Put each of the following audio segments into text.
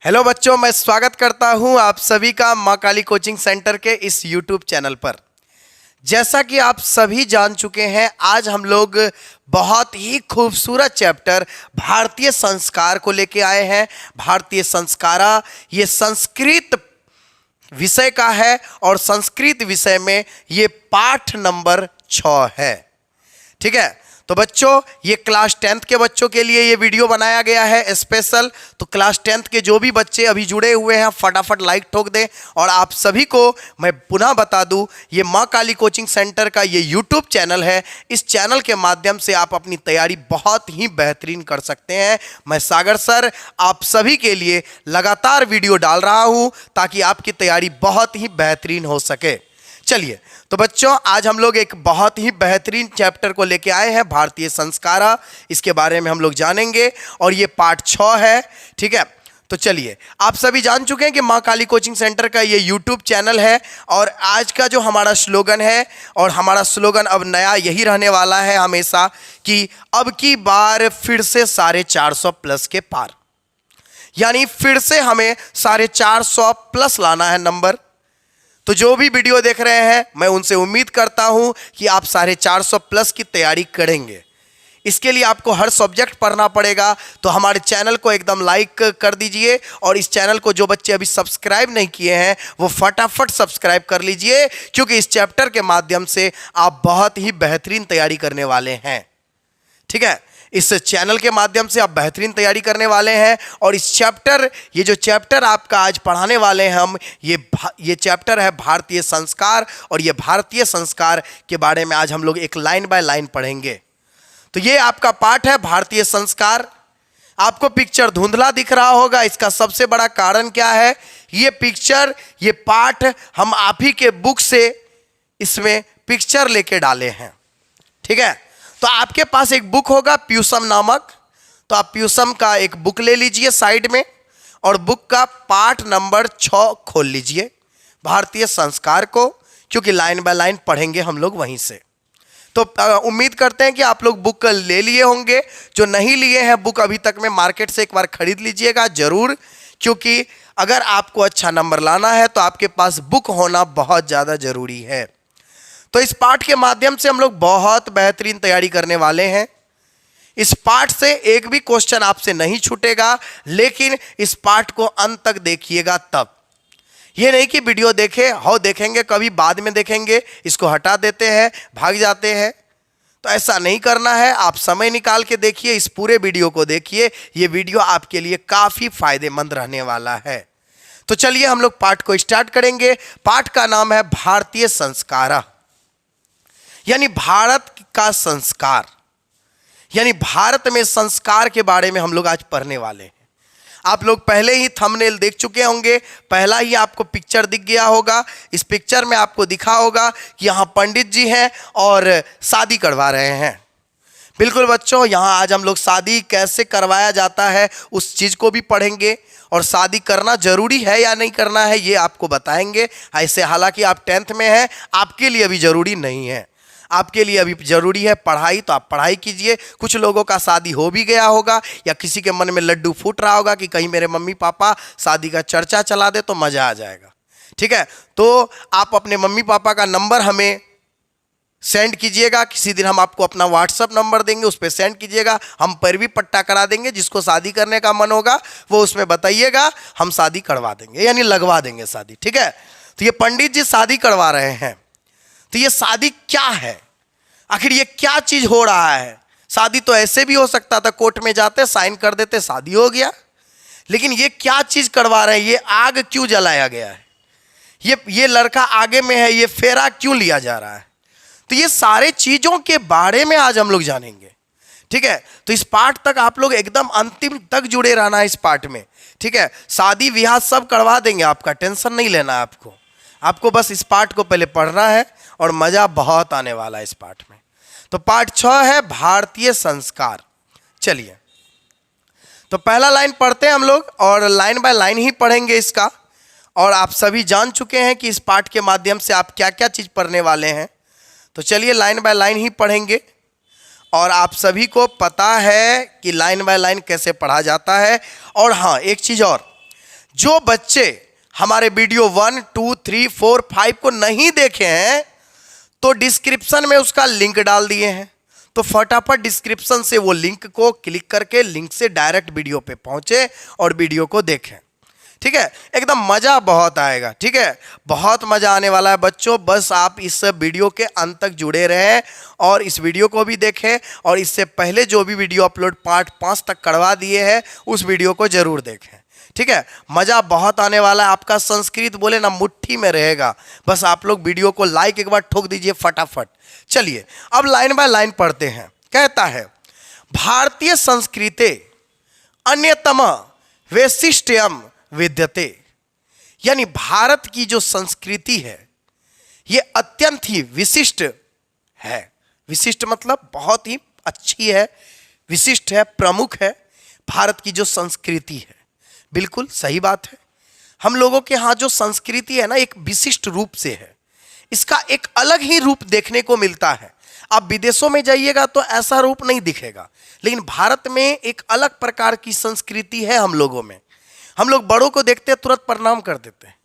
Hello बच्चों, मैं स्वागत करता हूं आप सभी का मां काली कोचिंग सेंटर के इस यूट्यूब चैनल पर। जैसा कि आप सभी जान चुके हैं, आज हम लोग बहुत ही खूबसूरत चैप्टर भारतीय संस्कार को लेके आए हैं। भारतीय संस्कारा ये संस्कृत विषय का है और संस्कृत विषय में ये पाठ नंबर 6 है। ठीक है, तो बच्चों ये क्लास 10th के बच्चों के लिए ये वीडियो बनाया गया है स्पेशल। तो क्लास 10th के जो भी बच्चे अभी जुड़े हुए हैं फटाफट लाइक ठोक दें। और आप सभी को मैं पुनः बता दूं, ये मां काली कोचिंग सेंटर का ये यूट्यूब चैनल है। इस चैनल के माध्यम से आप अपनी तैयारी बहुत ही बेहतरीन कर सकते हैं। मैं सागर सर आप सभी के लिए लगातार वीडियो डाल रहा हूं ताकि आपकी तैयारी बहुत ही बेहतरीन हो सके। चलिए, तो बच्चों आज हम लोग एक बहुत ही बेहतरीन चैप्टर को लेके आए हैं, भारतीय संस्कारा। इसके बारे में हम लोग जानेंगे और ये पार्ट 6 है। ठीक है, तो चलिए, आप सभी जान चुके हैं कि मां काली कोचिंग सेंटर का ये यूट्यूब चैनल है और आज का जो हमारा स्लोगन है, और हमारा स्लोगन अब नया यही रहने वाला है हमेशा कि अब की बार फिर से 450 प्लस के पार। यानी फिर से हमें 450 प्लस लाना है नंबर। तो जो भी वीडियो देख रहे हैं मैं उनसे उम्मीद करता हूं कि आप 450 प्लस की तैयारी करेंगे। इसके लिए आपको हर सब्जेक्ट पढ़ना पड़ेगा। तो हमारे चैनल को एकदम लाइक कर दीजिए और इस चैनल को जो बच्चे अभी सब्सक्राइब नहीं किए हैं वो फटाफट सब्सक्राइब कर लीजिए, क्योंकि इस चैप्टर के माध्यम से आप बहुत ही बेहतरीन तैयारी करने वाले हैं। ठीक है, इस चैनल के माध्यम से आप बेहतरीन तैयारी करने वाले हैं। और इस चैप्टर, ये जो चैप्टर आपका आज पढ़ाने वाले हैं हम, ये चैप्टर है भारतीय संस्कार। और ये भारतीय संस्कार के बारे में आज हम लोग एक लाइन बाय लाइन पढ़ेंगे। तो ये आपका पाठ है भारतीय संस्कार। आपको पिक्चर धुंधला दिख रहा होगा, इसका सबसे बड़ा कारण क्या है? ये पिक्चर, ये पाठ हम आप ही के बुक से इसमें पिक्चर लेके डाले हैं। ठीक है, तो आपके पास एक बुक होगा प्यूसम नामक, तो आप प्यूसम का एक बुक ले लीजिए साइड में और बुक का पाठ नंबर 6 खोल लीजिए, भारतीय संस्कार को, क्योंकि लाइन बाय लाइन पढ़ेंगे हम लोग वहीं से। तो उम्मीद करते हैं कि आप लोग बुक ले लिए होंगे। जो नहीं लिए हैं बुक अभी तक में, मार्केट से एक बार खरीद लीजिएगा जरूर, क्योंकि अगर आपको अच्छा नंबर लाना है तो आपके पास बुक होना बहुत ज़्यादा जरूरी है। तो इस पाठ के माध्यम से हम लोग बहुत बेहतरीन तैयारी करने वाले हैं। इस पाठ से एक भी क्वेश्चन आपसे नहीं छूटेगा, लेकिन इस पाठ को अंत तक देखिएगा तब। ये नहीं कि वीडियो देखेंगे कभी बाद में देखेंगे, इसको हटा देते हैं, भाग जाते हैं। तो ऐसा नहीं करना है, आप समय निकाल के देखिए, इस पूरे वीडियो को देखिए। ये वीडियो आपके लिए काफ़ी फायदेमंद रहने वाला है। तो चलिए हम लोग पाठ को स्टार्ट करेंगे। पाठ का नाम है भारतीय संस्कारा, यानी भारत का संस्कार, यानी भारत में संस्कार के बारे में हम लोग आज पढ़ने वाले हैं। आप लोग पहले ही थंबनेल देख चुके होंगे, पहला ही आपको पिक्चर दिख गया होगा। इस पिक्चर में आपको दिखा होगा कि यहाँ पंडित जी हैं और शादी करवा रहे हैं। बिल्कुल बच्चों, यहाँ आज हम लोग शादी कैसे करवाया जाता है उस चीज़ को भी पढ़ेंगे, और शादी करना जरूरी है या नहीं करना है ये आपको बताएंगे। ऐसे हालांकि आप 10th में हैं, आपके लिए अभी ज़रूरी नहीं है, आपके लिए अभी ज़रूरी है पढ़ाई, तो आप पढ़ाई कीजिए। कुछ लोगों का शादी हो भी गया होगा, या किसी के मन में लड्डू फूट रहा होगा कि कहीं मेरे मम्मी पापा शादी का चर्चा चला दे तो मज़ा आ जाएगा। ठीक है, तो आप अपने मम्मी पापा का नंबर हमें सेंड कीजिएगा। किसी दिन हम आपको अपना व्हाट्सअप नंबर देंगे, उस पर सेंड कीजिएगा, हम पैरवी पट्टा करा देंगे। जिसको शादी करने का मन होगा वो उसमें बताइएगा, हम शादी करवा देंगे, यानी लगवा देंगे शादी। ठीक है, तो ये पंडित जी शादी करवा रहे हैं। तो ये शादी क्या है, आखिर ये क्या चीज हो रहा है? शादी तो ऐसे भी हो सकता था, कोर्ट में जाते साइन कर देते शादी हो गया, लेकिन ये क्या चीज करवा रहे हैं? ये आग क्यों जलाया गया है? ये लड़का आगे में है, ये फेरा क्यों लिया जा रहा है? तो ये सारे चीजों के बारे में आज हम लोग जानेंगे। ठीक है, तो इस पाठ तक आप लोग एकदम अंतिम तक जुड़े रहना है इस पाठ में। ठीक है, शादी विवाह सब करवा देंगे, आपका टेंशन नहीं लेना है आपको बस इस पाठ को पहले पढ़ना है और मजा बहुत आने वाला है इस पाठ में। तो पाठ 6 है भारतीय संस्कार। चलिए, तो पहला लाइन पढ़ते हैं हम लोग और लाइन बाय लाइन ही पढ़ेंगे इसका। और आप सभी जान चुके हैं कि इस पाठ के माध्यम से आप क्या क्या चीज़ पढ़ने वाले हैं। तो चलिए लाइन बाय लाइन ही पढ़ेंगे। और आप सभी को पता है कि लाइन बाय लाइन कैसे पढ़ा जाता है। और हाँ, एक चीज़ और, जो बच्चे हमारे वीडियो 1, 2, 3, 4, 5 को नहीं देखे हैं तो डिस्क्रिप्शन में उसका लिंक डाल दिए हैं, तो फटाफट डिस्क्रिप्शन से वो लिंक को क्लिक करके लिंक से डायरेक्ट वीडियो पे पहुंचे और वीडियो को देखें। ठीक है, एकदम मजा बहुत आएगा। ठीक है, बहुत मजा आने वाला है बच्चों। बस आप इस वीडियो के अंत तक जुड़े रहें और इस वीडियो को भी देखें, और इससे पहले जो भी वीडियो अपलोड पार्ट 5 तक करवा दिए हैं उस वीडियो को जरूर देखें। ठीक है, मजा बहुत आने वाला है। आपका संस्कृत बोले ना मुट्ठी में रहेगा। बस आप लोग वीडियो को लाइक एक बार ठोक दीजिए फटाफट। चलिए अब लाइन बाय लाइन पढ़ते हैं। कहता है, भारतीय संस्कृते अन्यतम वैशिष्ट्यम विद्यते, यानी भारत की जो संस्कृति है ये अत्यंत ही विशिष्ट है। विशिष्ट मतलब बहुत ही अच्छी है, विशिष्ट है, प्रमुख है। भारत की जो संस्कृति है, बिल्कुल सही बात है। हम लोगों के यहाँ जो संस्कृति है ना, एक विशिष्ट रूप से है। इसका एक अलग ही रूप देखने को मिलता है। आप विदेशों में जाइएगा तो ऐसा रूप नहीं दिखेगा, लेकिन भारत में एक अलग प्रकार की संस्कृति है हम लोगों में। हम लोग बड़ों को देखते हैं तुरंत प्रणाम कर देते हैं,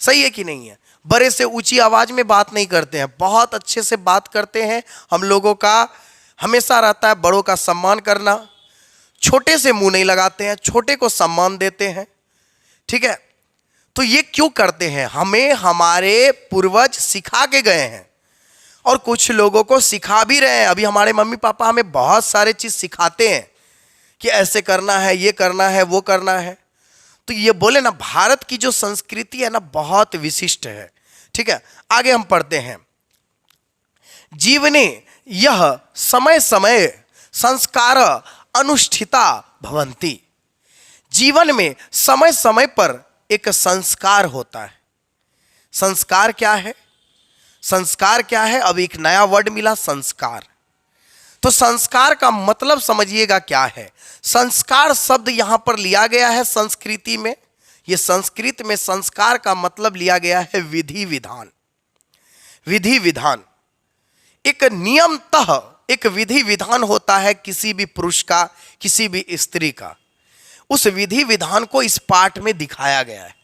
सही है कि नहीं है? बड़े से ऊंची आवाज में बात नहीं करते हैं, बहुत अच्छे से बात करते हैं। हम लोगों का हमेशा रहता है बड़ों का सम्मान करना, छोटे से मुंह नहीं लगाते हैं, छोटे को सम्मान देते हैं। ठीक है, तो ये क्यों करते हैं? हमें हमारे पूर्वज सिखा के गए हैं और कुछ लोगों को सिखा भी रहे हैं। अभी हमारे मम्मी पापा हमें बहुत सारे चीज सिखाते हैं कि ऐसे करना है, ये करना है, वो करना है। तो ये बोले ना, भारत की जो संस्कृति है ना बहुत विशिष्ट है। ठीक है, आगे हम पढ़ते हैं। जीवने यह समय समय संस्कार अनुष्ठिता भवन्ति, जीवन में समय समय पर एक संस्कार होता है। संस्कार क्या है? संस्कार क्या है? अब एक नया वर्ड मिला, संस्कार। तो संस्कार का मतलब समझिएगा क्या है। संस्कार शब्द यहां पर लिया गया है संस्कृति में। यह संस्कृत में संस्कार का मतलब लिया गया है विधि विधान। विधि विधान एक नियमतः एक विधि विधान होता है किसी भी पुरुष का, किसी भी स्त्री का। उस विधि विधान को इस पाठ में दिखाया गया है।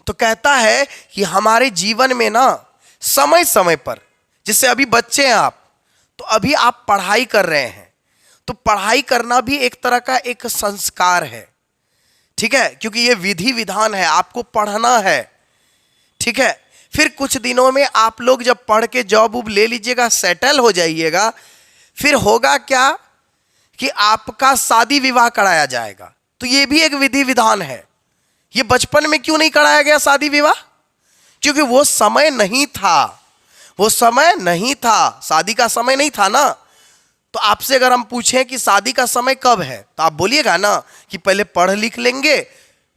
तो कहता है कि हमारे जीवन में ना समय समय पर, जैसे अभी बच्चे हैं आप, तो अभी आप पढ़ाई कर रहे हैं, तो पढ़ाई करना भी एक तरह का एक संस्कार है। ठीक है, क्योंकि ये विधि विधान है, आपको पढ़ना है। ठीक है, फिर कुछ दिनों में आप लोग जब पढ़ के जॉब उब ले लीजिएगा, सेटल हो जाइएगा, फिर होगा क्या कि आपका शादी विवाह कराया जाएगा। तो ये भी एक विधि विधान है। ये बचपन में क्यों नहीं कराया गया शादी विवाह? क्योंकि वो समय नहीं था, वो समय नहीं था, शादी का समय नहीं था ना। तो आपसे अगर हम पूछें कि शादी का समय कब है, तो आप बोलिएगा ना कि पहले पढ़ लिख लेंगे,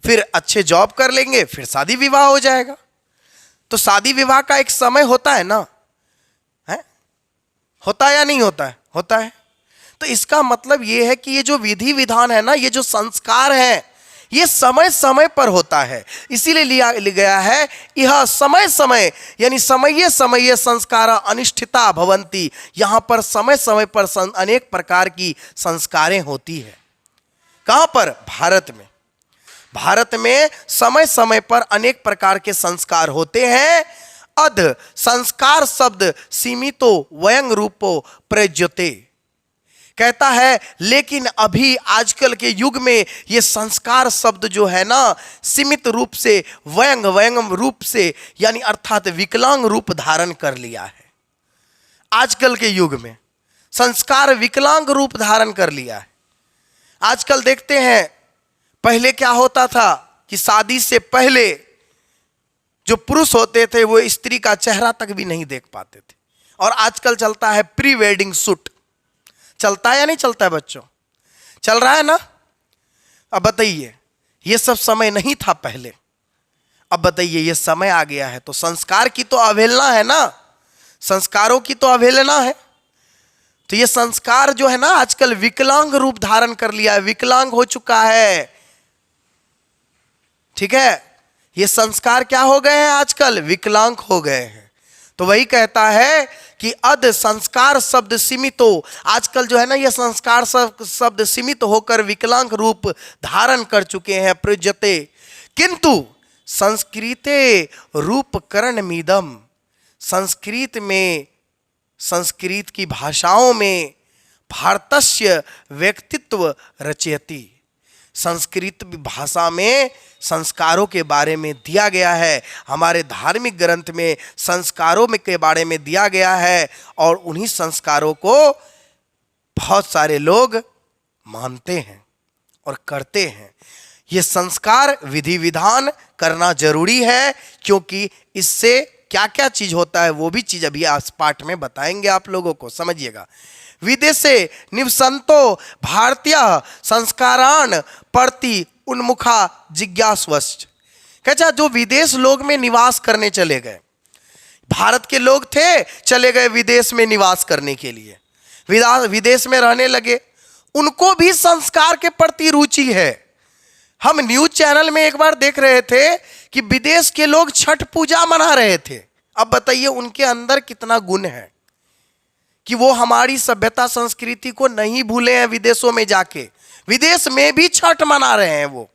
फिर अच्छे जॉब कर लेंगे, फिर शादी विवाह हो जाएगा। तो शादी विवाह का एक समय होता है ना, है? होता है या नहीं होता है? होता है। तो इसका मतलब ये है कि ये जो विधि विधान है ना, ये जो संस्कार है, ये समय समय पर होता है। इसीलिए लिया गया है यह समय समय, यानी समय समय संस्कार अनुष्ठिता भवन्ति। यहां पर समय समय पर अनेक प्रकार की संस्कारें होती है। कहां पर? भारत में। भारत में समय समय पर अनेक प्रकार के संस्कार होते हैं। अध संस्कार शब्द सीमितो वयं रूपो प्रयुज्यते, कहता है लेकिन अभी आजकल के युग में ये संस्कार शब्द जो है ना, सीमित रूप से व्यंग रूप से, यानी अर्थात विकलांग रूप धारण कर लिया है। आजकल के युग में संस्कार विकलांग रूप धारण कर लिया है। आजकल देखते हैं, पहले क्या होता था कि शादी से पहले जो पुरुष होते थे वो स्त्री का चेहरा तक भी नहीं देख पाते थे, और आजकल चलता है प्री वेडिंग शूट। चलता है या नहीं चलता है बच्चों? चल रहा है ना? अब बताइए, ये सब समय नहीं था पहले, अब बताइए ये समय आ गया है, तो संस्कार की तो अवहेलना है ना, संस्कारों की तो अवहेलना है। तो ये संस्कार जो है ना आजकल विकलांग रूप धारण कर लिया है, विकलांग हो चुका है। ठीक है, ये संस्कार क्या हो गए हैं? आजकल विकलांग हो गए हैं। तो वही कहता है कि अध संस्कार शब्द सीमित हो, आजकल जो है ना ये संस्कार शब्द सीमित होकर विकलांग रूप धारण कर चुके हैं। प्रयुज्यते किंतु संस्कृते रूपकरणमिदं, संस्कृत में, संस्कृत की भाषाओं में भारतस्य व्यक्तित्व रचयति, संस्कृत भाषा में संस्कारों के बारे में दिया गया है, हमारे धार्मिक ग्रंथ में संस्कारों में के बारे में दिया गया है, और उन्हीं संस्कारों को बहुत सारे लोग मानते हैं और करते हैं। ये संस्कार विधि विधान करना जरूरी है, क्योंकि इससे क्या क्या चीज होता है वो भी चीज अभी आज पाठ में बताएंगे आप लोगों को, समझिएगा। विदेशे निवसंतो भारतीय संस्कारान प्रति उन्मुखा जिज्ञासवश्च। कहता जो विदेश लोग में निवास करने चले गए, भारत के लोग थे चले गए विदेश में निवास करने के लिए, विदेश में रहने लगे, उनको भी संस्कार के प्रति रुचि है। हम न्यूज चैनल में एक बार देख रहे थे कि विदेश के लोग छठ पूजा मना रहे थे। अब बताइए उनके अंदर कितना गुण है कि वो हमारी सभ्यता संस्कृति को नहीं भूले हैं, विदेशों में जाके विदेश में भी छठ मना रहे हैं वो।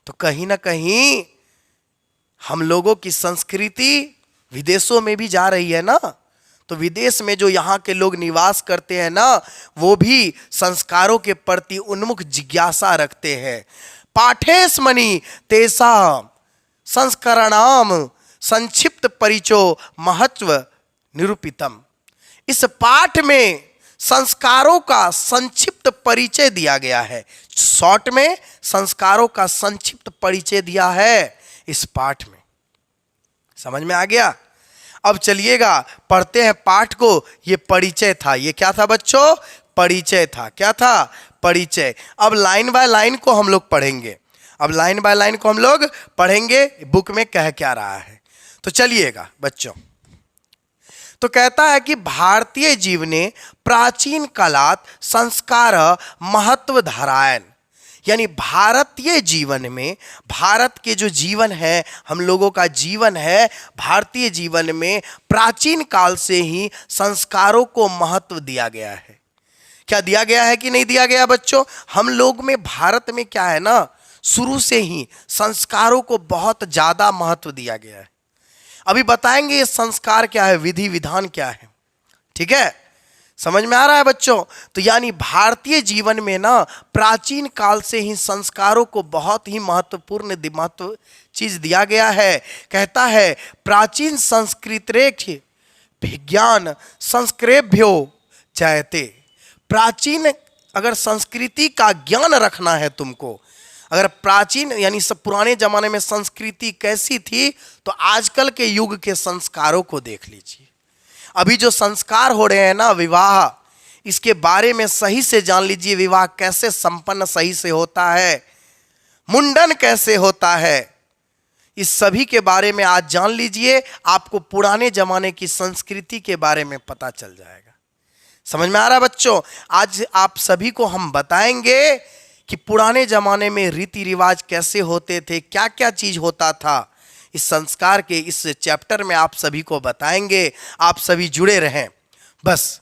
तो कहीं ना कहीं हम लोगों की संस्कृति विदेशों में भी जा रही है ना, तो विदेश में जो यहाँ के लोग निवास करते हैं ना, वो भी संस्कारों के प्रति उन्मुख जिज्ञासा रखते हैं। पाठेस्मनि तेषां संस्करणाम संक्षिप्त परिचो महत्व निरूपितम। इस पाठ में संस्कारों का संक्षिप्त परिचय दिया गया है, शॉर्ट में संस्कारों का संक्षिप्त परिचय दिया है इस पाठ में। समझ में आ गया? अब चलिएगा पढ़ते हैं पाठ को। ये परिचय था, ये क्या था बच्चों? परिचय था। क्या था? परिचय। अब लाइन बाय लाइन को हम लोग पढ़ेंगे, अब लाइन बाय लाइन को हम लोग पढ़ेंगे बुक में कह क्या रहा है। तो चलिएगा बच्चों, तो कहता है कि भारतीय जीवने प्राचीन कालात संस्कार महत्व धारायन, यानी भारतीय जीवन में, भारत के जो जीवन है, हम लोगों का जीवन है, भारतीय जीवन में प्राचीन काल से ही संस्कारों को महत्व दिया गया है। क्या दिया गया है कि नहीं दिया गया बच्चों? हम लोग में, भारत में क्या है ना, शुरू से ही संस्कारों को बहुत ज्यादा महत्व दिया गया है। अभी बताएंगे ये संस्कार क्या है, विधि विधान क्या है, ठीक है? समझ में आ रहा है बच्चों? तो यानी भारतीय जीवन में ना प्राचीन काल से ही संस्कारों को बहुत ही महत्वपूर्ण महत्व चीज दिया गया है। कहता है प्राचीन संस्कृतरेख्य विज्ञान संस्कृभ्यो जायते। प्राचीन अगर संस्कृति का ज्ञान रखना है तुमको, अगर प्राचीन यानी सब पुराने जमाने में संस्कृति कैसी थी, तो आजकल के युग के संस्कारों को देख लीजिए। अभी जो संस्कार हो रहे हैं ना, विवाह, इसके बारे में सही से जान लीजिए। विवाह कैसे संपन्न सही से होता है, मुंडन कैसे होता है, इस सभी के बारे में आज जान लीजिए। आपको पुराने जमाने की संस्कृति के बारे में पता चल जाएगा। समझ में आ रहा है बच्चों? आज आप सभी को हम बताएंगे कि पुराने जमाने में रीति रिवाज कैसे होते थे, क्या क्या चीज होता था। इस संस्कार के इस चैप्टर में आप सभी को बताएंगे, आप सभी जुड़े रहें बस।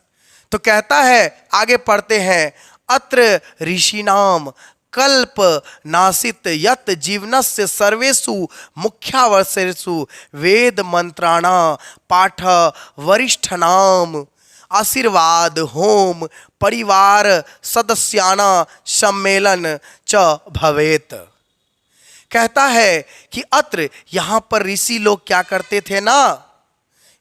तो कहता है, आगे पढ़ते हैं, अत्र ऋषिनाम कल्प नासित यत जीवनस्य सर्वेषु मुख्यावसरेषु वेद मंत्राणा पाठ वरिष्ठनाम आशीर्वाद होम परिवार सदस्याना सम्मेलन च भवेत। कहता है कि अत्र, यहां पर ऋषि लोग क्या करते थे ना,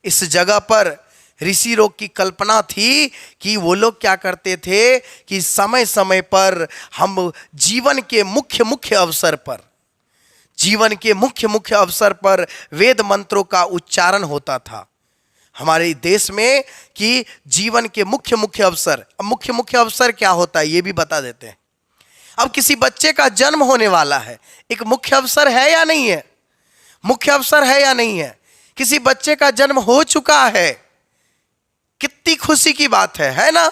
इस जगह पर ऋषि लोग की कल्पना थी कि वो लोग क्या करते थे कि समय समय पर हम जीवन के मुख्य मुख्य अवसर पर, जीवन के मुख्य मुख्य अवसर पर वेद मंत्रों का उच्चारण होता था हमारे देश में, कि जीवन के मुख्य मुख्य अवसर। अब मुख्य मुख्य अवसर क्या होता है ये भी बता देते हैं। अब किसी बच्चे का जन्म होने वाला है, एक मुख्य अवसर है या नहीं है? मुख्य अवसर है या नहीं है? किसी बच्चे का जन्म हो चुका है, कितनी खुशी की बात है ना?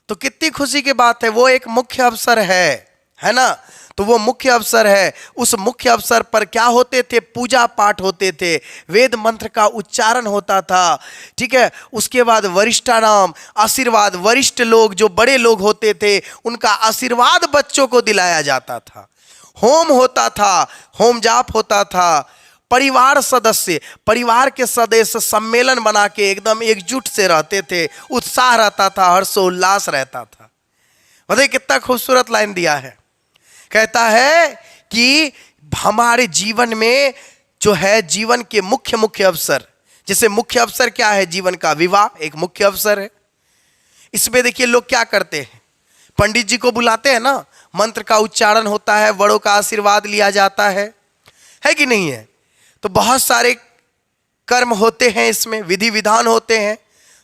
तो कितनी खुशी की बात है, वो एक मुख्य अवसर है ना? तो वो मुख्य अवसर है। उस मुख्य अवसर पर क्या होते थे? पूजा पाठ होते थे, वेद मंत्र का उच्चारण होता था, ठीक है? उसके बाद वरिष्ठानाम आशीर्वाद, वरिष्ठ लोग जो बड़े लोग होते थे उनका आशीर्वाद बच्चों को दिलाया जाता था। होम होता था, होम जाप होता था, परिवार के सदस्य सम्मेलन बना के एकदम एकजुट से रहते थे, उत्साह रहता था, हर्षोल्लास रहता था। बताइए कितना खूबसूरत लाइन दिया है। कहता है कि हमारे जीवन में जो है जीवन के मुख्य अवसर, जैसे मुख्य अवसर क्या है जीवन का, विवाह एक मुख्य अवसर है। इसमें देखिए लोग क्या करते हैं, पंडित जी को बुलाते हैं ना, मंत्र का उच्चारण होता है, बड़ों का आशीर्वाद लिया जाता है कि नहीं है। तो बहुत सारे कर्म होते हैं, इसमें विधि विधान होते हैं।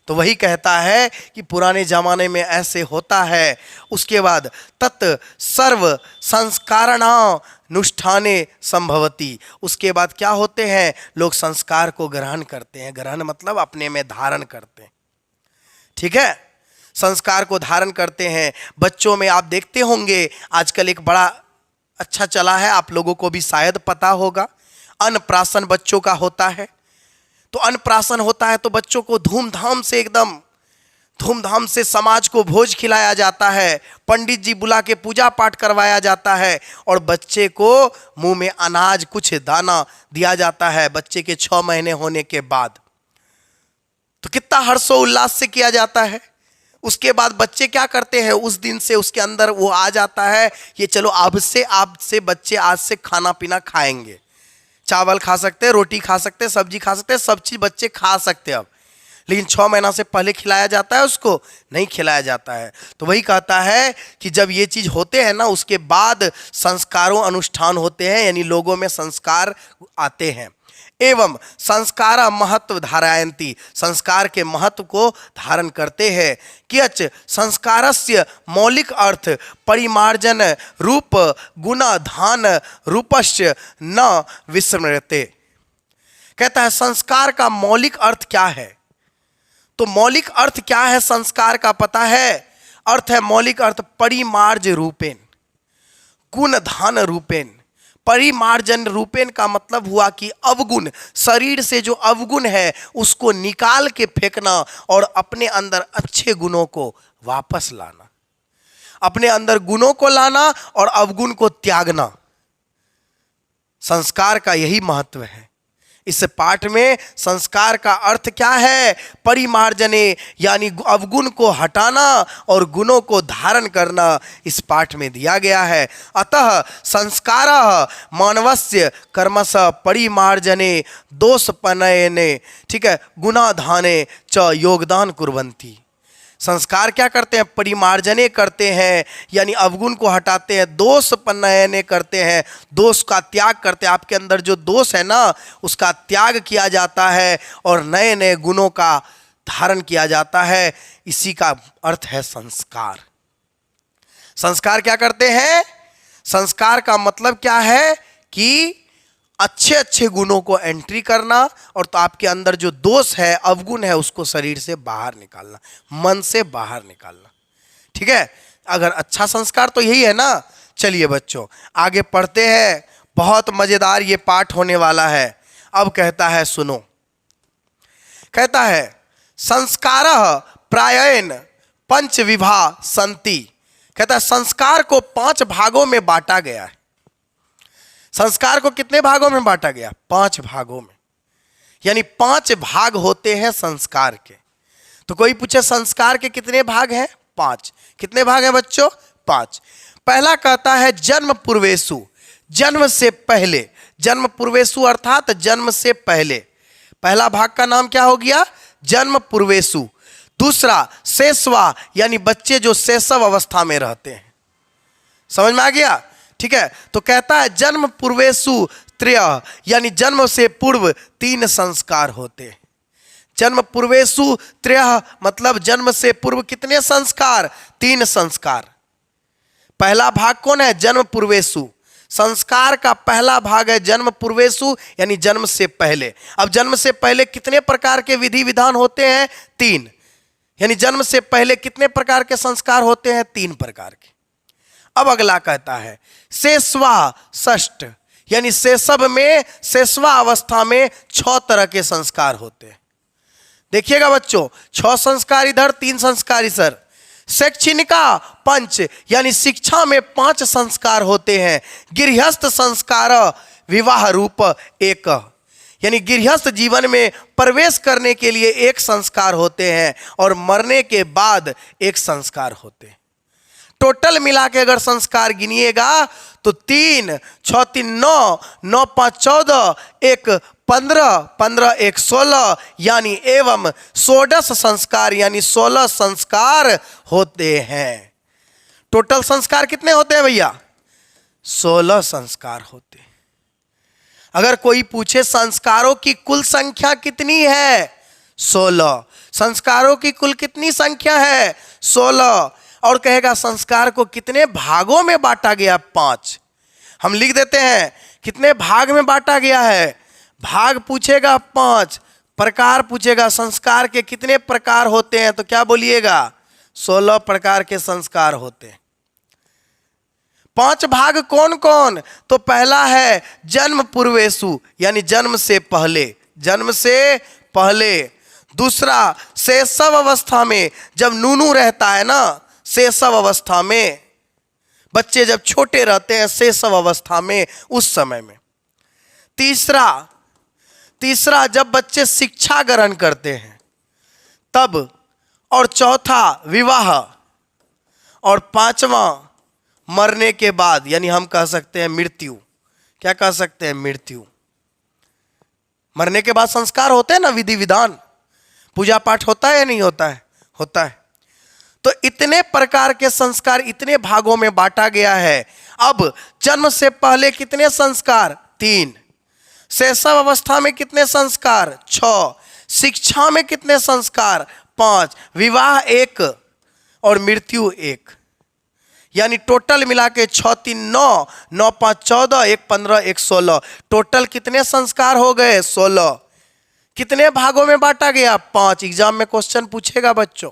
तो वही कहता है कि पुराने जमाने में ऐसे होता है। उसके बाद तत् सर्व संस्कारणानुष्ठाने संभवती, उसके बाद क्या होते हैं, लोग संस्कार को ग्रहण करते हैं। ग्रहण मतलब अपने में धारण करते हैं, ठीक है, संस्कार को धारण करते हैं। बच्चों में आप देखते होंगे आजकल एक बड़ा अच्छा चला है, आप लोगों को भी शायद पता होगा, अन्नप्राशन बच्चों का होता है। तो अन्नप्राशन होता है तो बच्चों को धूमधाम से समाज को भोज खिलाया जाता है, पंडित जी बुला के पूजा पाठ करवाया जाता है और बच्चे को मुंह में अनाज कुछ दाना दिया जाता है बच्चे के 6 महीने होने के बाद। तो कितना हर्षोल्लास से किया जाता है। उसके बाद बच्चे क्या करते हैं, उस दिन से उसके अंदर वो आ जाता है कि चलो आपसे बच्चे आज से खाना पीना खाएंगे, चावल खा सकते हैं, रोटी खा सकते हैं, सब्जी खा सकते हैं, सब चीज़ बच्चे खा सकते हैं अब। लेकिन 6 महीना से पहले खिलाया जाता है, उसको नहीं खिलाया जाता है। तो वही कहता है कि जब ये चीज़ होते हैं ना, उसके बाद संस्कारों अनुष्ठान होते हैं, यानी लोगों में संस्कार आते हैं। एवं संस्कार महत्व धारयन्ति, संस्कार के महत्व को धारण करते हैं। कियच संस्कारस्य मौलिक अर्थ परिमार्जन रूप गुणाधान रूपस्य न विस्मृते। कहता है संस्कार का मौलिक अर्थ क्या है। तो मौलिक अर्थ क्या है संस्कार का, पता है? अर्थ है मौलिक अर्थ परिमार्ज रूपेन, गुणधान रूपेन। परिमार्जन रूपेन का मतलब हुआ कि अवगुण, शरीर से जो अवगुण है उसको निकाल के फेंकना और अपने अंदर अच्छे गुणों को वापस लाना, अपने अंदर गुणों को लाना और अवगुण को त्यागना। संस्कार का यही महत्व है। इस पाठ में संस्कार का अर्थ क्या है, परिमार्जने, यानी अवगुण को हटाना और गुणों को धारण करना इस पाठ में दिया गया है। अतः संस्कार मानवस्य कर्मस परिमार्जने दोषपनयने, ठीक है, गुणाधाने च योगदान कुर्वन्ति। संस्कार क्या करते हैं, परिमार्जने करते हैं, यानी अवगुण को हटाते हैं, दोषपनयने करते हैं, दोष का त्याग करते हैं। आपके अंदर जो दोष है ना उसका त्याग किया जाता है और नए नए गुणों का धारण किया जाता है। इसी का अर्थ है संस्कार। संस्कार क्या करते हैं, संस्कार का मतलब क्या है कि अच्छे अच्छे गुणों को एंट्री करना और तो आपके अंदर जो दोष है, अवगुण है, उसको शरीर से बाहर निकालना, मन से बाहर निकालना, ठीक है। अगर अच्छा संस्कार तो यही है ना। चलिए बच्चों आगे पढ़ते हैं, बहुत मजेदार ये पाठ होने वाला है। अब कहता है सुनो, कहता है संस्कारः प्रायेण पंच विभा संति। कहता है संस्कार को 5 भागों में बांटा गया है। संस्कार को कितने भागों में बांटा गया, 5 भागों में, यानी 5 भाग होते हैं संस्कार के। तो कोई पूछे संस्कार के कितने भाग हैं, 5। कितने भाग हैं बच्चों, 5। पहला कहता है जन्म पूर्वेषु, जन्म से पहले, जन्म पूर्वेषु अर्थात जन्म से पहले। पहला भाग का नाम क्या हो गया, जन्म पूर्वेषु। दूसरा शैशवा, यानी बच्चे जो शैशव अवस्था में रहते हैं। समझ में आ गया, ठीक है। तो कहता है जन्म पूर्वेषु त्रय, यानी जन्म से पूर्व 3 संस्कार होते हैं। जन्म पूर्वेषु त्रय मतलब जन्म से पूर्व कितने संस्कार, 3 संस्कार। पहला भाग कौन है, जन्म पूर्वेषु। संस्कार का पहला भाग है जन्म पूर्वेषु, यानी जन्म से पहले। अब जन्म से पहले कितने प्रकार के विधि विधान होते हैं, 3। यानी जन्म से पहले कितने प्रकार के संस्कार होते हैं, 3 प्रकार के। अब अगला कहता है शैशवा षष्ठ, यानी शैशव में, शैशवा अवस्था में 6 तरह के संस्कार होते हैं। देखिएगा बच्चों, 6 संस्कार इधर, 3 संस्कार इधर। शैक्षणिका पंच यानी शिक्षा में 5 संस्कार होते हैं। गृहस्थ संस्कार विवाह रूप एक यानी गृहस्थ जीवन में प्रवेश करने के लिए एक संस्कार होते हैं और मरने के बाद एक संस्कार होते हैं। टोटल मिला के अगर संस्कार गिनिएगा तो 3, 6, 3, 9, 9, 5, 14, 1, 15, 15, 1, 16 यानी एवं 16 संस्कार यानी 16 संस्कार होते हैं। टोटल संस्कार कितने होते हैं भैया? 16 संस्कार होते हैं। अगर कोई पूछे संस्कारों की कुल संख्या कितनी है? 16। संस्कारों की कुल कितनी संख्या है? 16। और कहेगा संस्कार को कितने भागों में बांटा गया? 5। हम लिख देते हैं कितने भाग में बांटा गया है। भाग पूछेगा 5, प्रकार पूछेगा संस्कार के कितने प्रकार होते हैं तो क्या बोलिएगा? 16 प्रकार के संस्कार होते हैं। 5 भाग कौन कौन? तो पहला है जन्म पूर्वेषु यानी जन्म से पहले, जन्म से पहले। दूसरा शैशव अवस्था में, जब नूनू रहता है ना, शैशव अवस्था में, बच्चे जब छोटे रहते हैं शैशव अवस्था में, उस समय में। तीसरा जब बच्चे शिक्षा ग्रहण करते हैं तब। और चौथा विवाह। और 5वां मरने के बाद यानी हम कह सकते हैं मृत्यु। क्या कह सकते हैं? मृत्यु। मरने के बाद संस्कार होते हैं ना, विधि विधान, पूजा पाठ होता है या नहीं होता है? होता है। तो इतने प्रकार के संस्कार इतने भागों में बांटा गया है। अब जन्म से पहले कितने संस्कार? 3। शैशव अवस्था में कितने संस्कार? 6। शिक्षा में कितने संस्कार? 5। विवाह 1 और मृत्यु 1 यानी टोटल मिला के 6, 3, 9, 9, 5, 14, 1, 15, 1, 16। टोटल कितने संस्कार हो गए? 16। कितने भागों में बांटा गया? 5। एग्जाम में क्वेश्चन पूछेगा बच्चों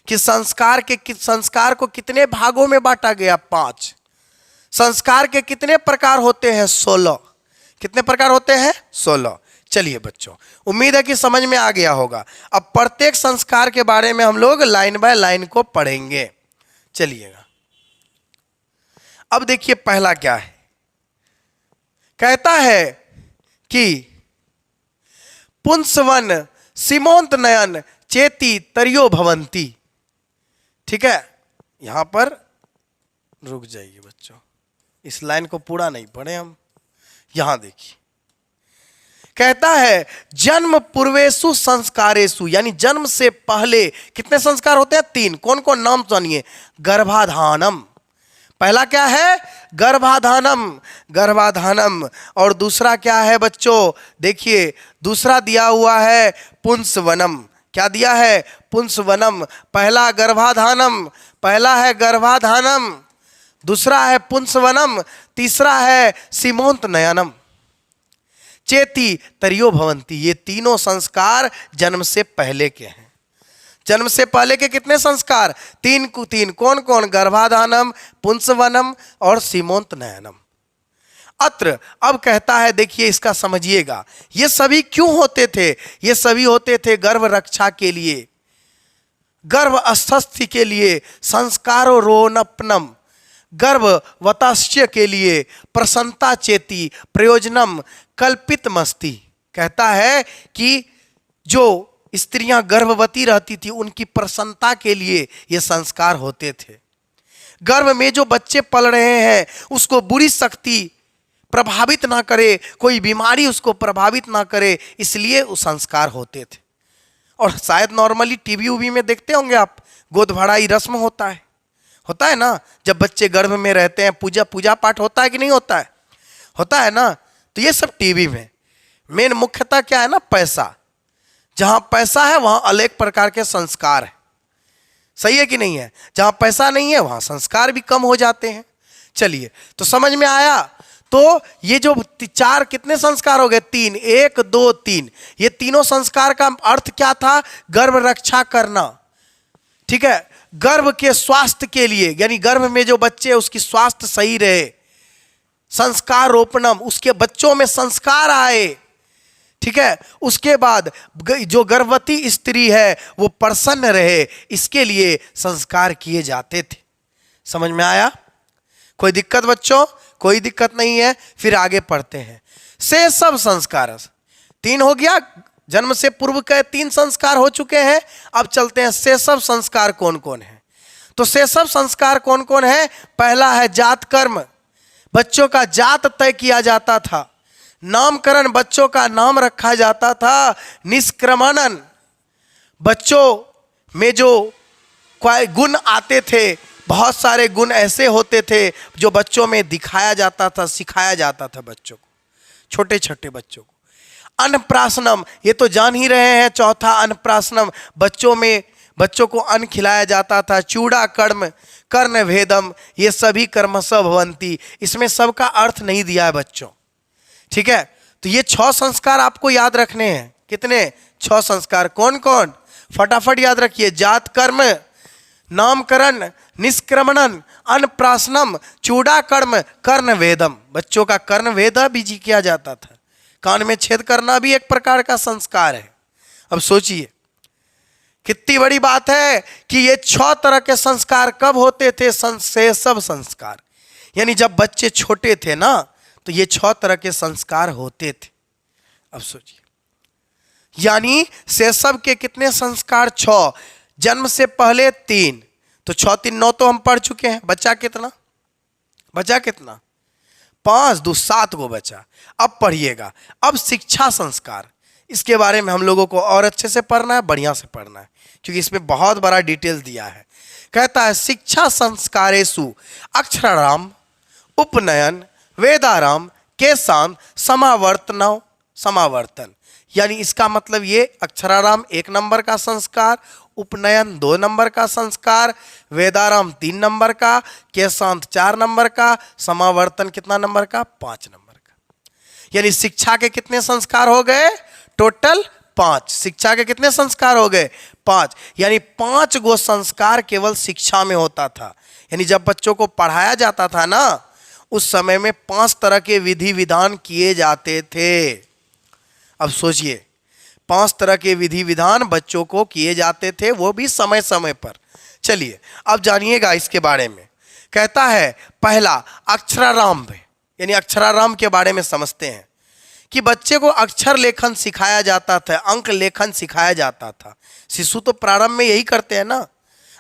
कि संस्कार को कितने भागों में बांटा गया? 5। संस्कार के कितने प्रकार होते हैं? 16। कितने प्रकार होते हैं? 16। चलिए बच्चों, उम्मीद है कि समझ में आ गया होगा। अब प्रत्येक संस्कार के बारे में हम लोग लाइन बाय लाइन को पढ़ेंगे। चलिएगा, अब देखिए पहला क्या है। कहता है कि पुंसवन सीमोंत नयन चेती तरियो भवंती। ठीक है, यहां पर रुक जाइए बच्चों, इस लाइन को पूरा नहीं पढ़े हम। यहां देखिए, कहता है जन्म पूर्वेषु संस्कारेषु यानी जन्म से पहले कितने संस्कार होते हैं? 3। कौन कौन? नाम सुनिए। गर्भाधानम, पहला क्या है? गर्भाधानम, गर्भाधानम। और दूसरा क्या है बच्चों? देखिए दूसरा दिया हुआ है पुंसवनम। क्या दिया है? पुंसवनम। पहला गर्भाधानम, पहला है गर्भाधानम, दूसरा है पुंसवनम, तीसरा है सीमोंत नयनम। चेती तरियो भवंती, ये तीनों संस्कार जन्म से पहले के हैं। जन्म से पहले के कितने संस्कार? 3 कौन कौन? गर्भाधानम, पुंसवनम और सीमोंत नयनम। अत्र अब कहता है, देखिए इसका समझिएगा, ये सभी क्यों होते थे? ये सभी होते थे गर्भ रक्षा के लिए, गर्भ अस्वस्थ्य के लिए, संस्कारो रोनपनम, गर्भवताश्य के लिए, प्रसन्नता चेती प्रयोजनम कल्पित मस्ती। कहता है कि जो स्त्रियां गर्भवती रहती थी उनकी प्रसन्नता के लिए ये संस्कार होते थे। गर्भ में जो बच्चे पल रहे हैं उसको बुरी शक्ति प्रभावित ना करे, कोई बीमारी उसको प्रभावित ना करे, इसलिए वो संस्कार होते थे। और शायद नॉर्मली टीवी उवी में देखते होंगे आप, गोद भराई रस्म होता है ना, जब बच्चे गर्भ में रहते हैं पूजा पाठ होता है कि नहीं होता है? होता है ना। तो ये सब टीवी में। मेन मुख्यतः क्या है ना? पैसा। जहां पैसा है वहां अनेक प्रकार के संस्कार है। सही है कि नहीं है? जहां पैसा नहीं है वहां संस्कार भी कम हो जाते हैं। चलिए, तो समझ में आया। तो ये जो 4 कितने संस्कार हो गए? 3। 1, 2, 3। ये तीनों संस्कार का अर्थ क्या था? गर्भ रक्षा करना। ठीक है, गर्भ के स्वास्थ्य के लिए, यानी गर्भ में जो बच्चे उसकी स्वास्थ्य सही रहे, संस्कार रोपणम, उसके बच्चों में संस्कार आए। ठीक है। उसके बाद जो गर्भवती स्त्री है वो प्रसन्न रहे, इसके लिए संस्कार किए जाते थे। समझ में आया? कोई दिक्कत बच्चों? कोई दिक्कत नहीं है। फिर आगे पढ़ते हैं। से सब संस्कार 3 हो गया। जन्म से पूर्व के 3 संस्कार हो चुके हैं। अब चलते हैं से सब संस्कार कौन कौन है। तो से सब संस्कार कौन कौन है? पहला है जात कर्म, बच्चों का जात तय किया जाता था। नामकरण, बच्चों का नाम रखा जाता था। निष्क्रमणन, बच्चों में जो गुण आते थे, बहुत सारे गुण ऐसे होते थे जो बच्चों में दिखाया जाता था, सिखाया जाता था बच्चों को, छोटे छोटे बच्चों को। अन्नप्राशनम, ये तो जान ही रहे हैं। चौथा अन्नप्राशनम, बच्चों को अन्न खिलाया जाता था। चूड़ा कर्म, कर्ण भेदम, ये सभी कर्मश भवंती। इसमें सबका अर्थ नहीं दिया है बच्चों, ठीक है। तो ये 6 संस्कार आपको याद रखने हैं। कितने? 6 संस्कार। कौन कौन? फटाफट याद रखिए। जात कर्म, नामकरण, निष्क्रमणन, अन्नप्राशनम, चूड़ा कर्म, कर्ण भेदम। बच्चों का कर्ण भेद भी किया जाता था। कान में छेद करना भी एक प्रकार का संस्कार है। अब सोचिए कितनी बड़ी बात है कि ये 6 तरह के संस्कार कब होते थे? से सब संस्कार, यानी जब बच्चे छोटे थे ना, तो ये 6 तरह के संस्कार होते थे। अब सोचिए, यानी से सब के कितने संस्कार? 6। जन्म से पहले 3, तो 6 3 9 तो हम पढ़ चुके हैं। बचा कितना? 5 2 7 को बचा। अब पढ़िएगा। अब शिक्षा संस्कार, इसके बारे में हम लोगों को और अच्छे से पढ़ना है, बढ़िया से पढ़ना है, क्योंकि इसमें बहुत बड़ा डिटेल दिया है। कहता है शिक्षा संस्कारेषु अक्षराराम, उपनयन, वेदाराम, केशांत, समावर्तन। यानी इसका मतलब ये अक्षराराम 1 नंबर का संस्कार, उपनयन 2 नंबर का संस्कार, वेदाराम 3 नंबर का, केशांत 4 नंबर का, समावर्तन कितना नंबर का? 5 नंबर का। यानी शिक्षा के कितने संस्कार हो गए? टोटल 5। शिक्षा के कितने संस्कार हो गए? 5। यानी 5 गो संस्कार केवल शिक्षा में होता था। यानी जब बच्चों को पढ़ाया जाता था ना, उस समय में 5 तरह के विधि विधान किए जाते थे। अब सोचिए, 5 तरह के विधि विधान बच्चों को किए जाते थे, वो भी समय समय पर। चलिए अब जानिएगा इसके बारे में। कहता है पहला अक्षराराम, यानी अक्षराराम के बारे में समझते हैं कि बच्चे को अक्षर लेखन सिखाया जाता था, अंक लेखन सिखाया जाता था। शिशु तो प्रारंभ में यही करते हैं ना।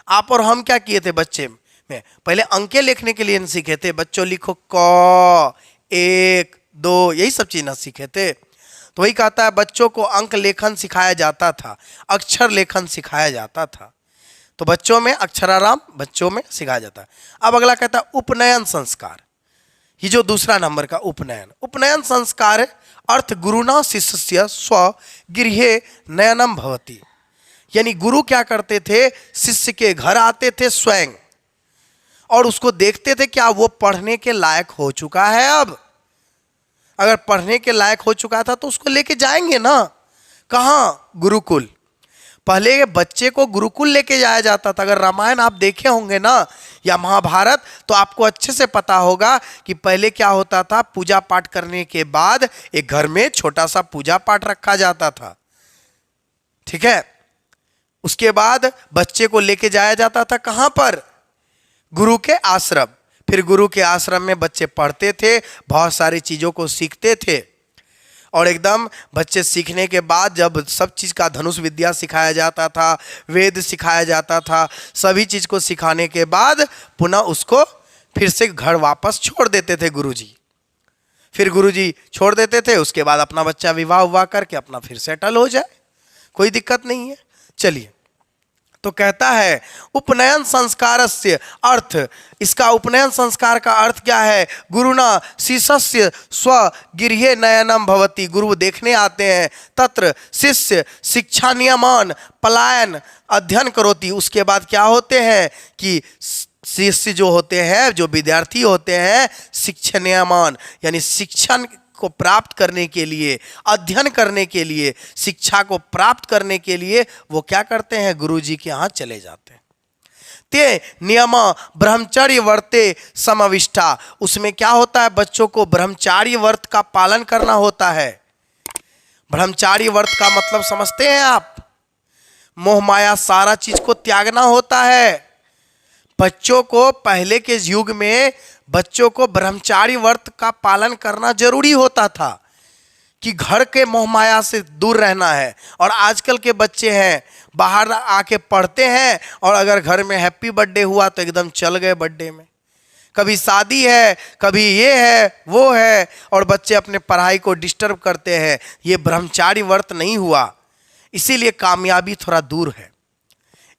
आप और हम क्या किए थे बच्चे में? पहले अंके लिखने के लिए सीखे थे। बच्चों लिखो क 1 2, यही सब चीज ना सीखे थे। तो वही कहता है बच्चों को अंक लेखन सिखाया जाता था, अक्षर लेखन सिखाया जाता था। तो बच्चों में अक्षराराम बच्चों में सिखाया जाता है। अब अगला कहता है उपनयन संस्कार। ये जो दूसरा नंबर का उपनयन संस्कार अर्थ गुरुना शिष्य स्व गृहे नयनम भवति। यानी गुरु क्या करते थे? शिष्य के घर आते थे स्वयं, और उसको देखते थे क्या वो पढ़ने के लायक हो चुका है। अब अगर पढ़ने के लायक हो चुका था तो उसको लेके जाएंगे ना। कहाँ? गुरुकुल। पहले बच्चे को गुरुकुल लेके जाया जाता था। अगर रामायण आप देखे होंगे ना, या महाभारत, तो आपको अच्छे से पता होगा कि पहले क्या होता था। पूजा पाठ करने के बाद एक घर में छोटा सा पूजा पाठ रखा जाता था, ठीक है। उसके बाद बच्चे को लेके जाया जाता था कहाँ पर? गुरु के आश्रम। फिर गुरु के आश्रम में बच्चे पढ़ते थे, बहुत सारी चीज़ों को सीखते थे, और एकदम बच्चे सीखने के बाद जब सब चीज़ का धनुष विद्या सिखाया जाता था, वेद सिखाया जाता था, सभी चीज़ को सिखाने के बाद पुनः उसको फिर से घर वापस छोड़ देते थे गुरुजी। फिर गुरुजी छोड़ देते थे, उसके बाद अपना बच्चा विवाह हुआ करके अपना फिर सेटल हो जाए, कोई दिक्कत नहीं है। चलिए, तो कहता है उपनयन संस्कारस्य अर्थ, इसका उपनयन संस्कार का अर्थ क्या है? गुरुना शिष्य स्व गृहे नयनम भवति। गुरु देखने आते हैं, तत्र शिष्य शिक्षा नियमान पलायन अध्ययन करोति। उसके बाद क्या होते हैं कि शिष्य जो होते हैं, जो विद्यार्थी होते हैं, शिक्षा नियमान यानी शिक्षण को प्राप्त करने के लिए, अध्ययन करने के लिए, शिक्षा को प्राप्त करने के लिए वो क्या करते हैं? गुरुजी के यहाँ चले जाते हैं। ते नियम ब्रह्मचर्य वर्ते समाविष्टा। उसमें क्या होता है? बच्चों को ब्रह्मचार्य व्रत का पालन करना होता है। ब्रह्मचारी व्रत का मतलब समझते हैं आप? मोह माया सारा चीज को त्यागना होता है। बच्चों को पहले के युग में बच्चों को ब्रह्मचारी व्रत का पालन करना जरूरी होता था कि घर के मोह माया से दूर रहना है। और आजकल के बच्चे हैं बाहर आके पढ़ते हैं और अगर घर में हैप्पी बर्थडे हुआ तो एकदम चल गए बर्थडे में, कभी शादी है कभी ये है वो है, और बच्चे अपने पढ़ाई को डिस्टर्ब करते हैं। ये ब्रह्मचारी व्रत नहीं हुआ, इसीलिए कामयाबी थोड़ा दूर है,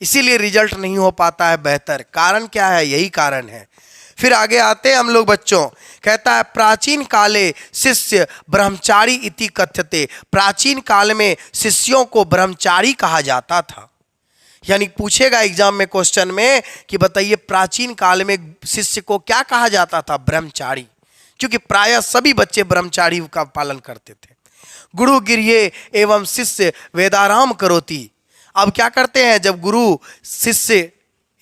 इसीलिए रिजल्ट नहीं हो पाता है बेहतर। कारण क्या है? यही कारण है। फिर आगे आते हैं हम लोग बच्चों, कहता है प्राचीन काले शिष्य ब्रह्मचारी इति कथ्यते। प्राचीन काल में शिष्यों को ब्रह्मचारी कहा जाता था। यानी पूछेगा एग्जाम में क्वेश्चन में कि बताइए प्राचीन काल में शिष्य को क्या कहा जाता था? ब्रह्मचारी। क्योंकि प्रायः सभी बच्चे ब्रह्मचारी का पालन करते थे। गुरु गिरिये एवं शिष्य वेदाराम करोति। अब क्या करते हैं? जब गुरु शिष्य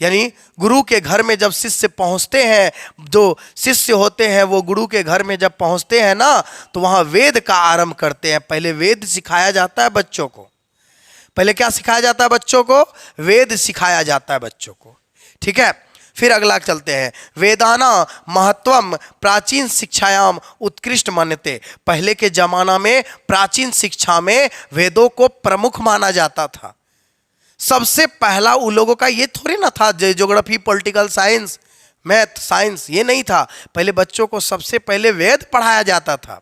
यानी गुरु के घर में जब शिष्य पहुंचते हैं, जो शिष्य होते हैं वो गुरु के घर में जब पहुंचते हैं ना, तो वहां वेद का आरंभ करते हैं। पहले वेद सिखाया जाता है बच्चों को। पहले क्या सिखाया जाता है बच्चों को? वेद सिखाया जाता है बच्चों को। ठीक है, फिर अगला चलते हैं। वेदाना महत्वम प्राचीन शिक्षायाम उत्कृष्ट मान्यते। पहले के जमाना में प्राचीन शिक्षा में वेदों को प्रमुख माना जाता था। सबसे पहला उन लोगों का ये थोड़ी ना था geography, political science, math, science, ये नहीं था। पहले बच्चों को सबसे पहले वेद पढ़ाया जाता था।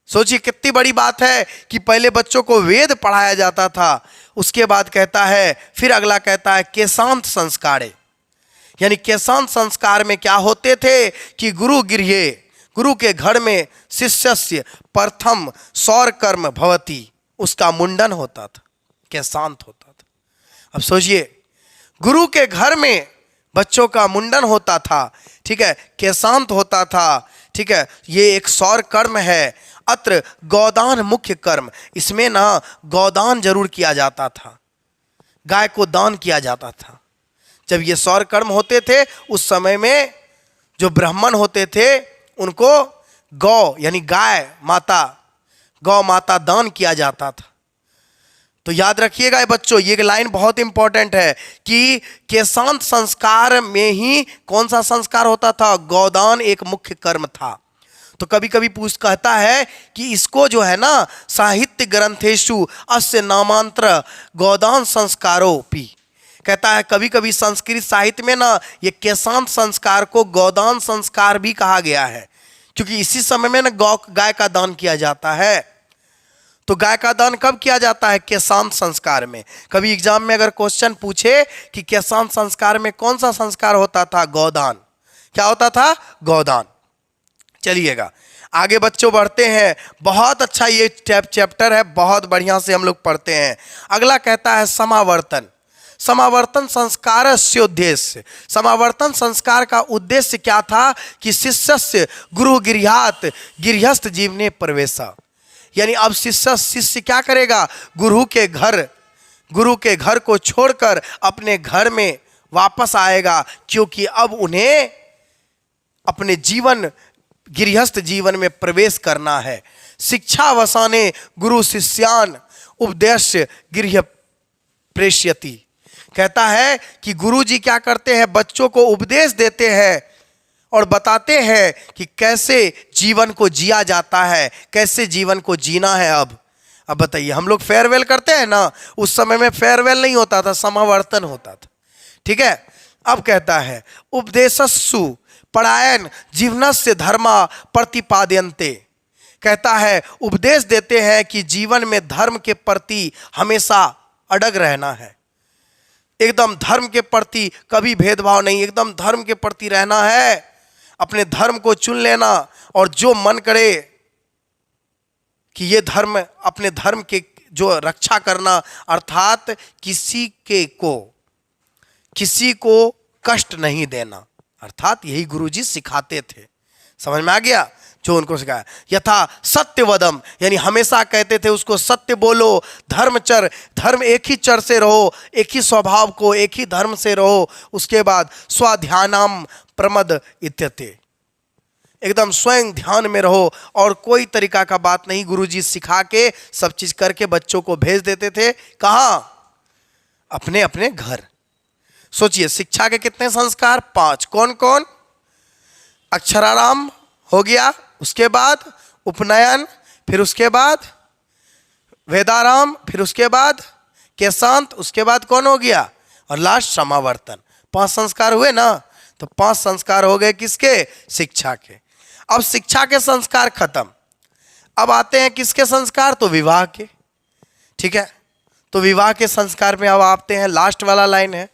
सोचिए कितनी बड़ी बात है कि पहले बच्चों को वेद पढ़ाया जाता था। उसके बाद कहता है, फिर अगला कहता है केशांत संस्कारे। यानी केशांत संस्कार में क्या होते थे कि गुरु गिरये, गुरु के घर में शिष्यस्य प्रथम सौर कर्म भवती, उसका मुंडन होता था, केशांत होता था। अब सोचिए गुरु के घर में बच्चों का मुंडन होता था, ठीक है, केशांत होता था, ठीक है। ये एक सौर कर्म है। अत्र गौदान मुख्य कर्म, इसमें ना गौदान जरूर किया जाता था, गाय को दान किया जाता था। जब ये सौर कर्म होते थे उस समय में जो ब्राह्मण होते थे उनको गौ यानी गाय माता, गौ माता दान किया जाता था। तो याद रखिएगा बच्चों, ये लाइन बहुत इंपॉर्टेंट है कि केशांत संस्कार में ही कौन सा संस्कार होता था? गौदान एक मुख्य कर्म था। तो कभी कभी कहता है कि इसको जो है ना साहित्य ग्रंथेषु अस्य नामांतर गौदान संस्कारोपि, कहता है कभी कभी संस्कृत साहित्य में ना ये केशांत संस्कार को गौदान संस्कार भी कहा गया है, क्योंकि इसी समय में ना गाय का दान किया जाता है। तो गाय का दान कब किया जाता है? केशांत संस्कार में। कभी एग्जाम में अगर क्वेश्चन पूछे कि केशांत संस्कार में कौन सा संस्कार होता था? गौदान। क्या होता था? गौदान। चलिएगा आगे बच्चों बढ़ते हैं। बहुत अच्छा ये चैप्टर है, बहुत बढ़िया से हम लोग पढ़ते हैं। अगला कहता है समावर्तन। समावर्तन संस्कार से उद्देश्य, समावर्तन संस्कार का उद्देश्य क्या था कि शिष्यस्य गुरु गिर्यात गिरहस्थ जीवने प्रवेशा। यानी अब शिष्य क्या करेगा? गुरु के घर को छोड़कर अपने घर में वापस आएगा, क्योंकि अब उन्हें अपने जीवन गृहस्थ जीवन में प्रवेश करना है। शिक्षा वसाने गुरु शिष्यान उपदेश गृह प्रेष्यति। कहता है कि गुरु जी क्या करते हैं? बच्चों को उपदेश देते हैं और बताते हैं कि कैसे जीवन को जिया जाता है, कैसे जीवन को जीना है। अब बताइए, हम लोग फेयरवेल करते हैं ना, उस समय में फेयरवेल नहीं होता था, समावर्तन होता था। ठीक है, अब कहता है उपदेशस्सु परायण जीवनस्य धर्मा प्रतिपाद्यन्ते। कहता है उपदेश देते हैं कि जीवन में धर्म के प्रति हमेशा अडग रहना है, एकदम धर्म के प्रति कभी भेदभाव नहीं, एकदम धर्म के प्रति रहना है, अपने धर्म को चुन लेना और जो मन करे कि ये धर्म, अपने धर्म के जो रक्षा करना, अर्थात किसी को कष्ट नहीं देना, अर्थात यही गुरुजी सिखाते थे। समझ में आ गया जो उनको सिखाया? यथा सत्यवदम, यानी हमेशा कहते थे उसको सत्य बोलो, धर्म एक ही चर से रहो, एक ही स्वभाव को, एक ही धर्म से रहो। उसके बाद स्वाध्यानाम प्रमद इत्यते, एकदम स्वयं ध्यान में रहो और कोई तरीका का बात नहीं। गुरुजी सिखा के सब चीज करके बच्चों को भेज देते थे। कहाँ? अपने अपने घर। सोचिए शिक्षा के कितने संस्कार? 5। कौन कौन? अक्षराराम हो गया, उसके बाद उपनयन, फिर उसके बाद वेदाराम, फिर उसके बाद केशांत, उसके बाद कौन हो गया? और लास्ट समावर्तन। 5 संस्कार हुए ना। तो 5 संस्कार हो गए किसके? शिक्षा के। अब शिक्षा के संस्कार खत्म, अब आते हैं किसके संस्कार? तो विवाह के। ठीक है, तो विवाह के संस्कार में अब आते हैं। लास्ट वाला लाइन है,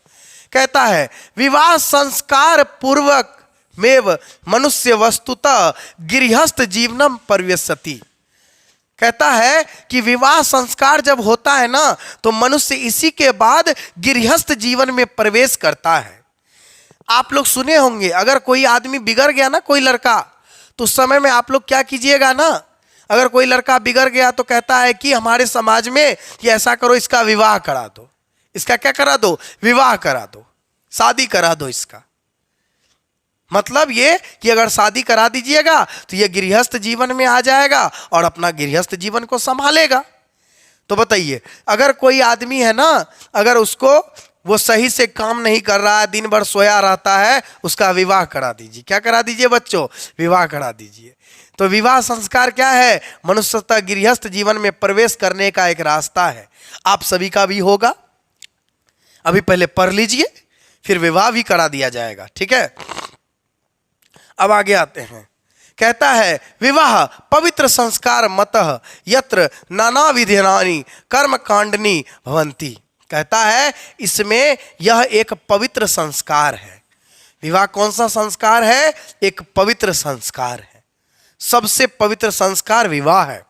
कहता है विवाह संस्कार पूर्वक मेव मनुष्य वस्तुतः गृहस्थ जीवनम परिवेशति। कहता है कि विवाह संस्कार जब होता है ना तो मनुष्य इसी के बाद गृहस्थ जीवन में प्रवेश करता है। आप लोग सुने होंगे, अगर कोई आदमी बिगड़ गया ना, कोई लड़का, तो उस समय में आप लोग क्या कीजिएगा ना, अगर कोई लड़का बिगड़ गया तो कहता है कि हमारे समाज में कि ऐसा करो, इसका विवाह करा दो। इसका क्या करा दो? विवाह करा दो, शादी करा दो इसका। मतलब ये कि अगर शादी करा दीजिएगा तो ये गृहस्थ जीवन में आ जाएगा और अपना गृहस्थ जीवन को संभालेगा। तो बताइए, अगर कोई आदमी है ना, अगर उसको वो सही से काम नहीं कर रहा है, दिन भर सोया रहता है, उसका विवाह करा दीजिए। क्या करा दीजिए बच्चों? विवाह करा दीजिए। तो विवाह संस्कार क्या है? मनुष्यता गृहस्थ जीवन में प्रवेश करने का एक रास्ता है। आप सभी का भी होगा। अभी पहले पढ़ लीजिए, फिर विवाह भी करा दिया जाएगा। ठीक है, अब आगे आते हैं। कहता है विवाह पवित्र संस्कार मतः यत्र नाना विधिनानि कर्म कांडनी भवंती। कहता है इसमें यह एक पवित्र संस्कार है। विवाह कौन सा संस्कार है? एक पवित्र संस्कार है। सबसे पवित्र संस्कार विवाह है।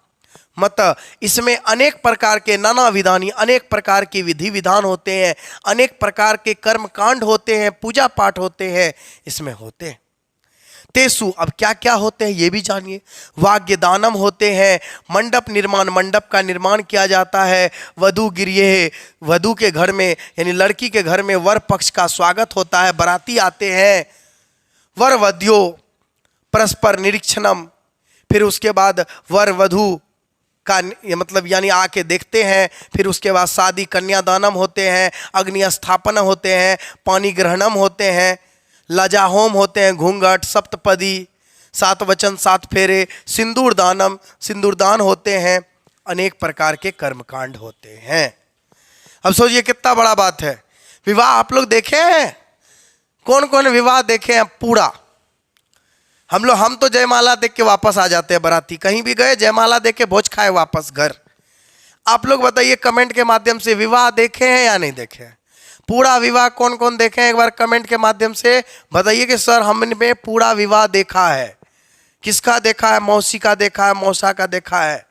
मत इसमें अनेक प्रकार के नाना विधानी, अनेक प्रकार के विधि विधान होते हैं, अनेक प्रकार के कर्म कांड होते हैं, पूजा पाठ होते हैं, इसमें होते हैं। तेसु, अब क्या क्या होते हैं ये भी जानिए। वाग्य दानम होते हैं, मंडप निर्माण, मंडप का निर्माण किया जाता है। वधु गृह, वधु के घर में यानी लड़की के घर में वर पक्ष का स्वागत होता है, बाराती आते हैं। वर वध्यो परस्पर निरीक्षणम, फिर उसके बाद वर वधु का मतलब यानी आके देखते हैं। फिर उसके बाद शादी कन्यादानम होते हैं, अग्नि स्थापना होते हैं, पानी ग्रहणम होते हैं, लजा होम होते हैं, घूंघट, सप्तपदी, 7 वचन 7 फेरे, सिंदूर दानम, सिंदूरदान होते हैं, अनेक प्रकार के कर्मकांड होते हैं। अब सोचिए कितना बड़ा बात है। विवाह आप लोग देखे हैं? कौन कौन विवाह देखे हैं? पूरा हम तो जयमाला देख के वापस आ जाते हैं बाराती। कहीं भी गए जयमाला देख के भोज खाए वापस घर। आप लोग बताइए कमेंट के माध्यम से विवाह देखे हैं या नहीं देखे हैं? पूरा विवाह कौन कौन देखे हैं? एक बार कमेंट के माध्यम से बताइए कि सर हमने पूरा विवाह देखा है। किसका देखा है? मौसी का देखा है, मौसा का देखा है।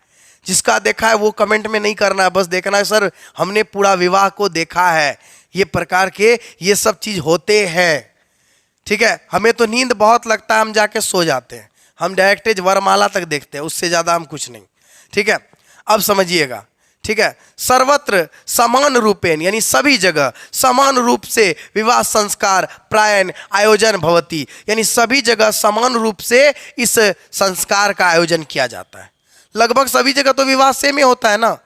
जिसका देखा है वो कमेंट में नहीं करना है, बस देखना है सर हमने पूरा विवाह को देखा है। ये प्रकार के ये सब चीज होते हैं। ठीक है, हमें तो नींद बहुत लगता है, हम जाके सो जाते हैं। हम डायरेक्ट वरमाला तक देखते हैं, उससे ज़्यादा हम कुछ नहीं। ठीक है, अब समझिएगा। ठीक है, सर्वत्र समान रूपेण यानी सभी जगह समान रूप से विवाह संस्कार प्रायण आयोजन भवती, यानी सभी जगह समान रूप से इस संस्कार का आयोजन किया जाता है। लगभग सभी जगह तो विवाह सेम ही होता है ना।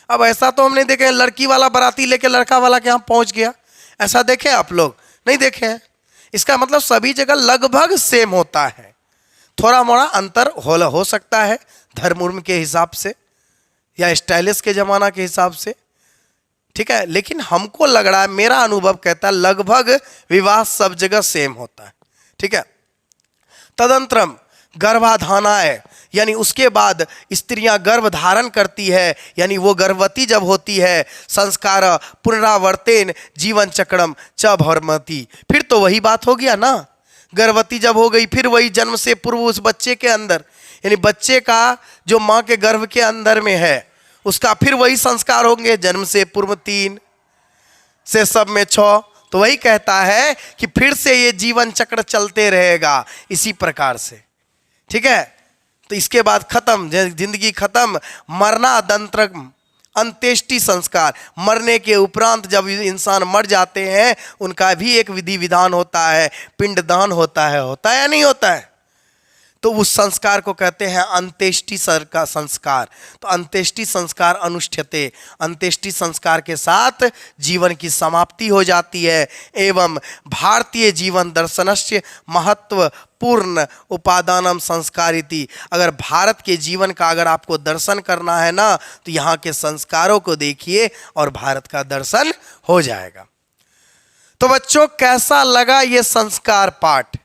अब ऐसा तो हमने देखे लड़की वाला बाराती लेके लड़का वाला के यहाँ पहुँच गया, ऐसा देखे आप लोग? नहीं देखे हैं। इसका मतलब सभी जगह लगभग सेम होता है। थोड़ा मोड़ा अंतर हो सकता है धर्म उर्म के हिसाब से या स्टाइलिश के ज़माना के हिसाब से। ठीक है, लेकिन हमको लग रहा है, मेरा अनुभव कहता है लगभग विवाह सब जगह सेम होता है। ठीक है, तदंतरम गर्भाधानाय यानी उसके बाद स्त्रियां गर्भ धारण करती है, यानी वो गर्भवती जब होती है। संस्कार पुनरावर्तेन जीवन चक्रम च भरमती, फिर तो वही बात हो गया ना। गर्भवती जब हो गई फिर वही जन्म से पूर्व उस बच्चे के अंदर यानी बच्चे का जो माँ के गर्भ के अंदर में है उसका फिर वही संस्कार होंगे। जन्म से पूर्व 3 से सब में 6, तो वही कहता है कि फिर से ये जीवन चक्र चलते रहेगा इसी प्रकार से। ठीक है, तो इसके बाद खत्म, जिंदगी खत्म, मरणादंत्र अंत्येष्टि संस्कार, मरने के उपरांत जब इंसान मर जाते हैं उनका भी एक विधि विधान होता है, पिंडदान होता है या नहीं होता है? तो उस संस्कार को कहते हैं अंत्येष्टि का संस्कार। तो अंत्येष्टि संस्कार अनुष्ठ्यते, अंत्येष्टि संस्कार के साथ जीवन की समाप्ति हो जाती है। एवं भारतीय जीवन दर्शनस्य महत्वपूर्ण उपादानम संस्कारिति, अगर भारत के जीवन का अगर आपको दर्शन करना है ना, तो यहाँ के संस्कारों को देखिए और भारत का दर्शन हो जाएगा। तो बच्चों, कैसा लगा ये संस्कार पाठ?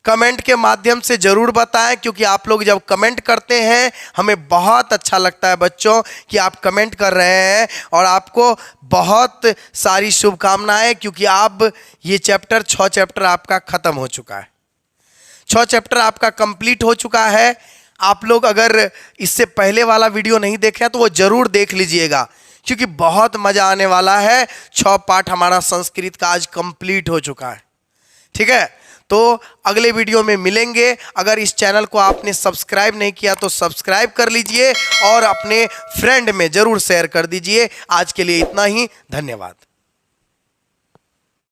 कमेंट के माध्यम से जरूर बताएं, क्योंकि आप लोग जब कमेंट करते हैं हमें बहुत अच्छा लगता है बच्चों कि आप कमेंट कर रहे हैं, और आपको बहुत सारी शुभकामनाएं, क्योंकि आप ये चैप्टर 6 चैप्टर आपका खत्म हो चुका है, 6 चैप्टर आपका कंप्लीट हो चुका है। आप लोग अगर इससे पहले वाला वीडियो नहीं देखे हैं तो वो जरूर देख लीजिएगा, क्योंकि बहुत मजा आने वाला है। 6 पाठ हमारा संस्कृत का आज कंप्लीट हो चुका है। ठीक है, तो अगले वीडियो में मिलेंगे। अगर इस चैनल को आपने सब्सक्राइब नहीं किया तो सब्सक्राइब कर लीजिए और अपने फ्रेंड में जरूर शेयर कर दीजिए। आज के लिए इतना ही, धन्यवाद।